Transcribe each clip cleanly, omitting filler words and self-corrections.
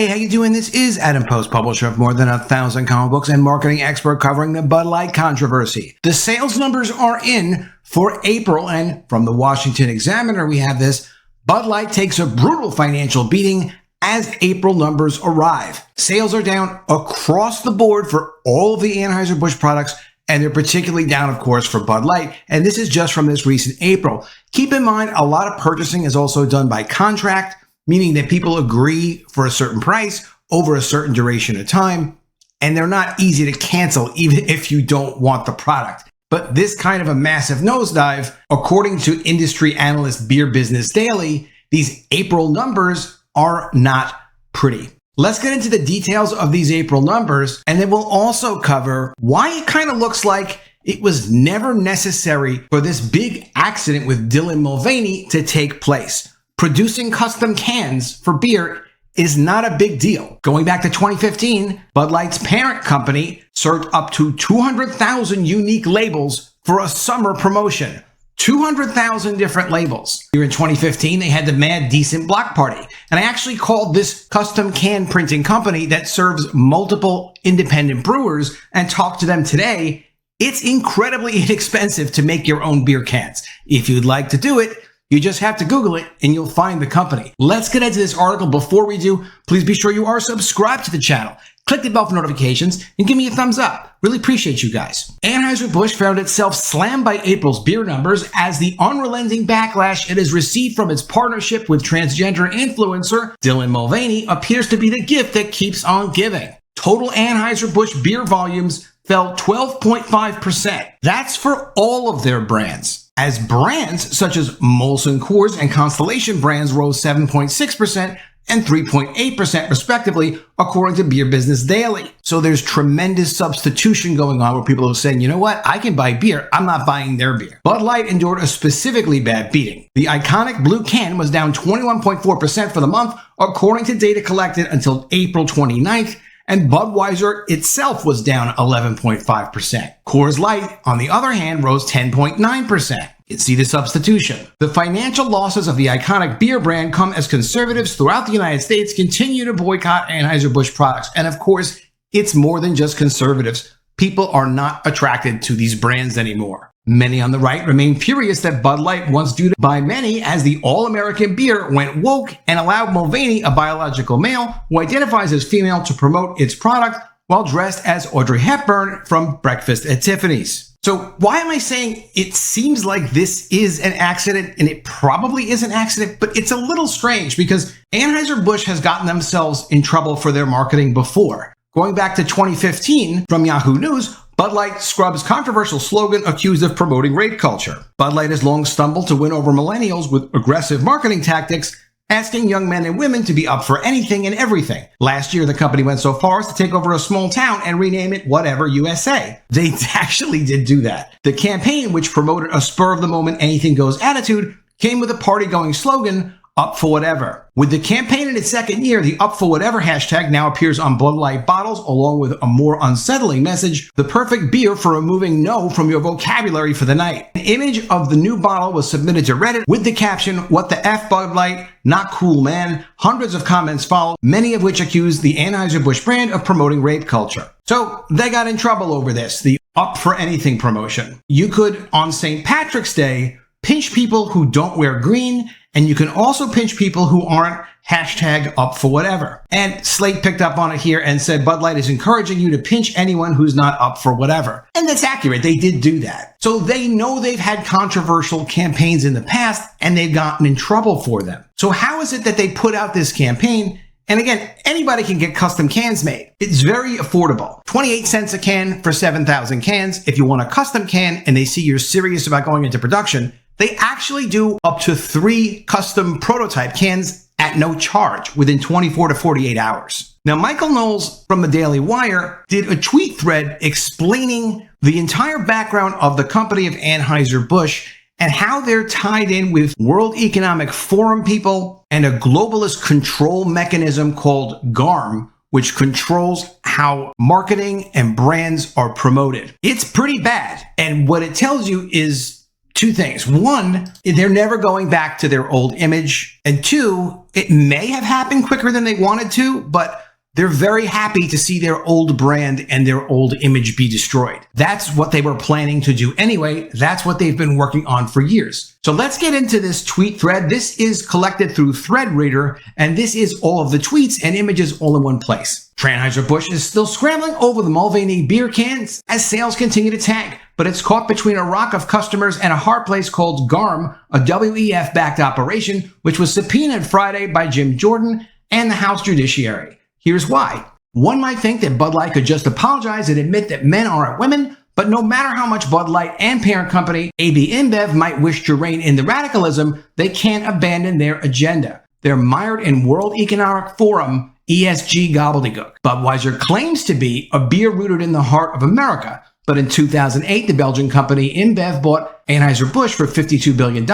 Hey, how you doing? This is Adam Post, publisher of more than 1,000 comic books and marketing expert covering the Bud Light controversy. The sales numbers are in for April, and from the Washington Examiner, we have this: Bud Light takes a brutal financial beating as April numbers arrive. Sales are down across the board for all of the Anheuser-Busch products, and they're particularly down, of course, for Bud Light. And this is just from this recent April. Keep in mind, a lot of purchasing is also done by contract, meaning that people agree for a certain price over a certain duration of time, and they're not easy to cancel even if you don't want the product. But this kind of a massive nosedive, according to industry analyst Beer Business Daily, these April numbers are not pretty. Let's get into the details of these April numbers, and then we'll also cover why it kind of looks like it was never necessary for this big accident with Dylan Mulvaney to take place. Producing custom cans for beer is not a big deal. Going back to 2015, Bud Light's parent company served up to 200,000 unique labels for a summer promotion. 200,000 different labels. Here in 2015, they had the Mad Decent Block Party. And I actually called this custom can printing company that serves multiple independent brewers and talked to them today. It's incredibly inexpensive to make your own beer cans. If you'd like to do it, you just have to Google it and you'll find the company. Let's get into this article. Before we do, please be sure you are subscribed to the channel. Click the bell for notifications and give me a thumbs up. Really appreciate you guys. Anheuser-Busch found itself slammed by April's beer numbers as the unrelenting backlash it has received from its partnership with transgender influencer Dylan Mulvaney appears to be the gift that keeps on giving. Total Anheuser-Busch beer volumes fell 12.5%. That's for all of their brands. As brands such as Molson Coors and Constellation brands rose 7.6% and 3.8% respectively, according to Beer Business Daily. So there's tremendous substitution going on where people are saying, you know what, I can buy beer, I'm not buying their beer. Bud Light endured a specifically bad beating. The iconic blue can was down 21.4% for the month, according to data collected until April 29th, and Budweiser itself was down 11.5%. Coors Light, on the other hand, rose 10.9%. You can see the substitution. The financial losses of the iconic beer brand come as conservatives throughout the United States continue to boycott Anheuser-Busch products. And of course, it's more than just conservatives. People are not attracted to these brands anymore. Many on the right remain furious that Bud Light, once viewed by many as the all-American beer, went woke and allowed Mulvaney, a biological male who identifies as female, to promote its product while dressed as Audrey Hepburn from Breakfast at Tiffany's. So why am I saying it seems like this is an accident? And it probably is an accident, but it's a little strange because Anheuser-Busch has gotten themselves in trouble for their marketing before. Going back to 2015, from Yahoo News, Bud Light scrubs controversial slogan accused of promoting rape culture. Bud Light has long stumbled to win over millennials with aggressive marketing tactics, asking young men and women to be up for anything and everything. Last year, the company went so far as to take over a small town and rename it Whatever USA. They actually did do that. The campaign, which promoted a spur-of-the-moment anything goes attitude, came with a party-going slogan, Up for Whatever. With the campaign in its second year, the Up for Whatever hashtag now appears on Bud Light bottles along with a more unsettling message, the perfect beer for removing no from your vocabulary for the night. An image of the new bottle was submitted to Reddit with the caption, What the F, Bud Light? Not cool, man. Hundreds of comments followed, many of which accused the Anheuser-Busch brand of promoting rape culture. So they got in trouble over this, the Up for Anything promotion. You could, on St. Patrick's Day, pinch people who don't wear green, and you can also pinch people who aren't hashtag up for whatever. And Slate picked up on it here and said Bud Light is encouraging you to pinch anyone who's not up for whatever. And that's accurate. They did do that. So they know they've had controversial campaigns in the past and they've gotten in trouble for them. So how is it that they put out this campaign? And again, anybody can get custom cans made. It's very affordable. 28 cents a can for 7,000 cans. If you want a custom can and they see you're serious about going into production, they actually do up to 3 custom prototype cans at no charge within 24 to 48 hours. Now, Michael Knowles from the Daily Wire did a tweet thread explaining the entire background of the company of Anheuser-Busch and how they're tied in with World Economic Forum people and a globalist control mechanism called GARM, which controls how marketing and brands are promoted. It's pretty bad. And what it tells you is Two things. One, they're never going back to their old image. And two, it may have happened quicker than they wanted to, but they're very happy to see their old brand and their old image be destroyed. That's what they were planning to do anyway. That's what they've been working on for years. So let's get into this tweet thread. This is collected through ThreadReader, and this is all of the tweets and images all in one place. Anheuser-Busch is still scrambling over the Mulvaney beer cans as sales continue to tank, but it's caught between a rock of customers and a hard place called GARM, a WEF-backed operation, which was subpoenaed Friday by Jim Jordan and the House Judiciary. Here's why. One might think that Bud Light could just apologize and admit that men aren't women, but no matter how much Bud Light and parent company AB InBev might wish to rein in the radicalism, they can't abandon their agenda. They're mired in World Economic Forum ESG gobbledygook. Budweiser claims to be a beer rooted in the heart of America, but in 2008, the Belgian company InBev bought Anheuser-Busch for $52 billion,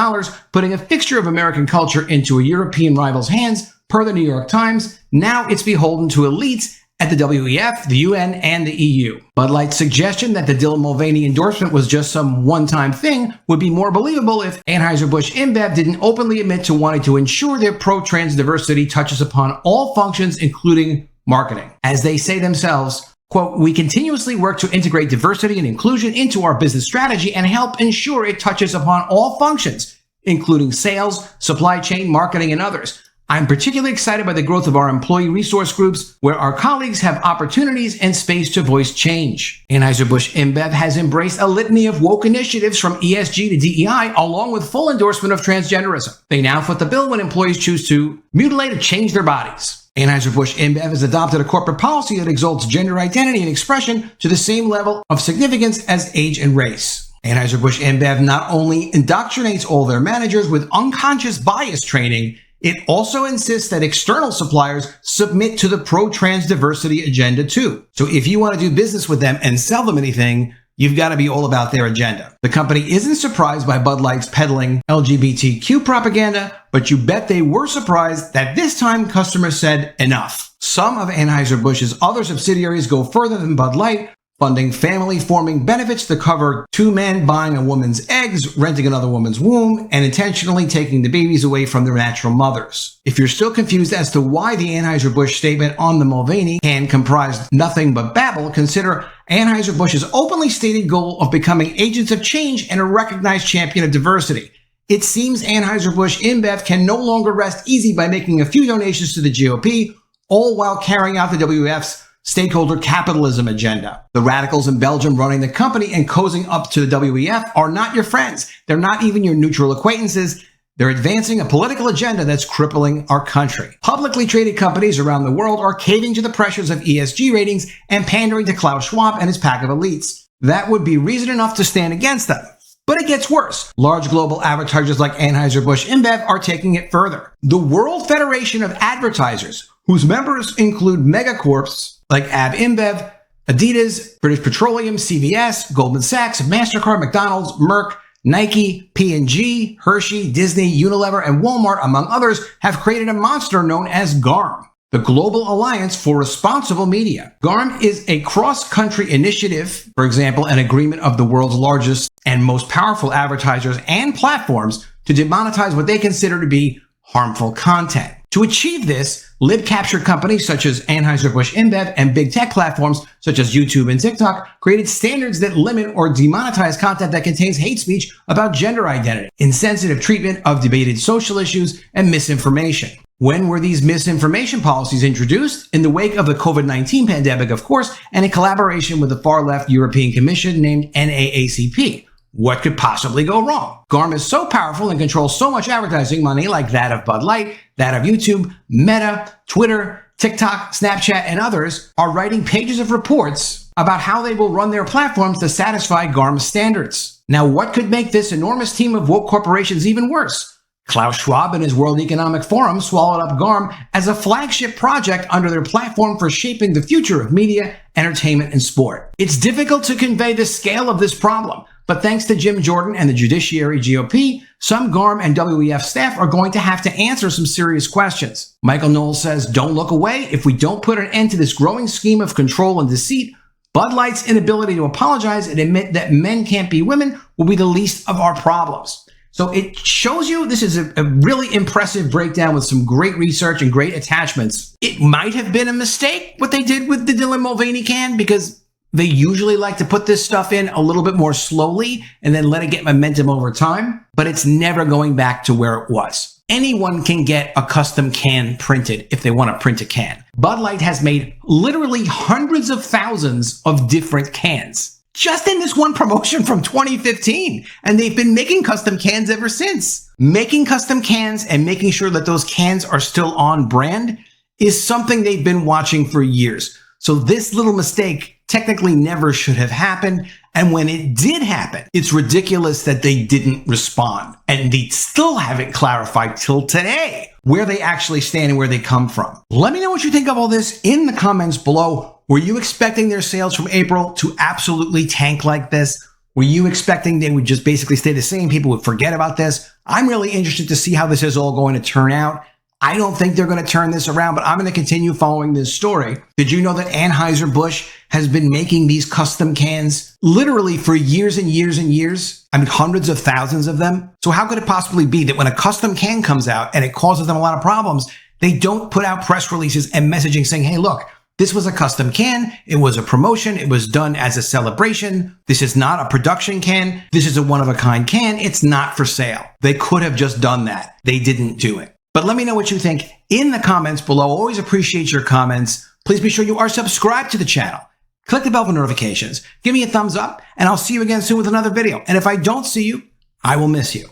putting a fixture of American culture into a European rival's hands. Per the New York Times, now it's beholden to elites at the WEF, the UN, and the EU. Bud Light's suggestion that the Dylan Mulvaney endorsement was just some one-time thing would be more believable if Anheuser-Busch InBev didn't openly admit to wanting to ensure their pro-trans diversity touches upon all functions, including marketing. As they say themselves, quote, "We continuously work to integrate diversity and inclusion into our business strategy and help ensure it touches upon all functions, including sales, supply chain, marketing, and others. I'm particularly excited by the growth of our employee resource groups, where our colleagues have opportunities and space to voice change." Anheuser-Busch InBev has embraced a litany of woke initiatives from ESG to DEI, along with full endorsement of transgenderism. They now foot the bill when employees choose to mutilate or change their bodies. Anheuser-Busch InBev has adopted a corporate policy that exalts gender identity and expression to the same level of significance as age and race. Anheuser-Busch InBev not only indoctrinates all their managers with unconscious bias training, it also insists that external suppliers submit to the pro-trans diversity agenda too. So if you want to do business with them and sell them anything, you've got to be all about their agenda. The company isn't surprised by Bud Light's peddling LGBTQ propaganda, but you bet they were surprised that this time customers said enough. Some of Anheuser-Busch's other subsidiaries go further than Bud Light, funding family-forming benefits to cover two men buying a woman's eggs, renting another woman's womb, and intentionally taking the babies away from their natural mothers. If you're still confused as to why the Anheuser-Busch statement on the Mulvaney can comprise nothing but babble, consider Anheuser-Busch's openly stated goal of becoming agents of change and a recognized champion of diversity. It seems Anheuser-Busch InBev can no longer rest easy by making a few donations to the GOP, all while carrying out the WEF's stakeholder capitalism agenda. The radicals in Belgium running the company and cozying up to the WEF are not your friends. They're not even your neutral acquaintances. They're advancing a political agenda that's crippling our country. Publicly traded companies around the world are caving to the pressures of ESG ratings and pandering to Klaus Schwab and his pack of elites. That would be reason enough to stand against them. But it gets worse. Large global advertisers like Anheuser-Busch InBev are taking it further. The World Federation of Advertisers, whose members include megacorps like AB InBev, Adidas, British Petroleum, CVS, Goldman Sachs, MasterCard, McDonald's, Merck, Nike, P&G, Hershey, Disney, Unilever, and Walmart, among others, have created a monster known as GARM, the Global Alliance for Responsible Media. GARM is a cross-country initiative, for example, an agreement of the world's largest and most powerful advertisers and platforms to demonetize what they consider to be harmful content. To achieve this, lib-capture companies such as Anheuser-Busch InBev and big tech platforms such as YouTube and TikTok created standards that limit or demonetize content that contains hate speech about gender identity, insensitive treatment of debated social issues, and misinformation. When were these misinformation policies introduced? In the wake of the COVID-19 pandemic, of course, and in collaboration with the far-left European Commission named NAACP. What could possibly go wrong? GARM is so powerful and controls so much advertising money like that of Bud Light, that of YouTube, Meta, Twitter, TikTok, Snapchat, and others are writing pages of reports about how they will run their platforms to satisfy GARM's standards. Now, what could make this enormous team of woke corporations even worse? Klaus Schwab and his World Economic Forum swallowed up GARM as a flagship project under their platform for shaping the future of media, entertainment, and sport. It's difficult to convey the scale of this problem, but thanks to Jim Jordan and the Judiciary GOP, some GARM and WEF staff are going to have to answer some serious questions. Michael Knowles says, "Don't look away. If we don't put an end to this growing scheme of control and deceit, Bud Light's inability to apologize and admit that men can't be women will be the least of our problems. So it shows you this is a really impressive breakdown with some great research and great attachments. It might have been a mistake what they did with the Dylan Mulvaney can, because they usually like to put this stuff in a little bit more slowly and then let it get momentum over time, but it's never going back to where it was. Anyone can get a custom can printed if they want to print a can. Bud Light has made literally hundreds of thousands of different cans just in this one promotion from 2015. And they've been making custom cans ever since. Making custom cans and making sure that those cans are still on brand is something they've been watching for years. So this little mistake technically never should have happened. And when it did happen, it's ridiculous that they didn't respond. And they still haven't clarified till today where they actually stand and where they come from. Let me know what you think of all this in the comments below. Were you expecting their sales from April to absolutely tank like this? Were you expecting they would just basically stay the same? People would forget about this? I'm really interested to see how this is all going to turn out. I don't think they're going to turn this around, but I'm going to continue following this story. Did you know that Anheuser-Busch has been making these custom cans literally for years and years and years? I mean, hundreds of thousands of them. So how could it possibly be that when a custom can comes out and it causes them a lot of problems, they don't put out press releases and messaging saying, hey, look, this was a custom can. It was a promotion. It was done as a celebration. This is not a production can. This is a one-of-a-kind can. It's not for sale. They could have just done that. They didn't do it. But let me know what you think in the comments below. Always appreciate your comments. Please be sure you are subscribed to the channel. Click the bell for notifications. Give me a thumbs up, and I'll see you again soon with another video. And if I don't see you, I will miss you.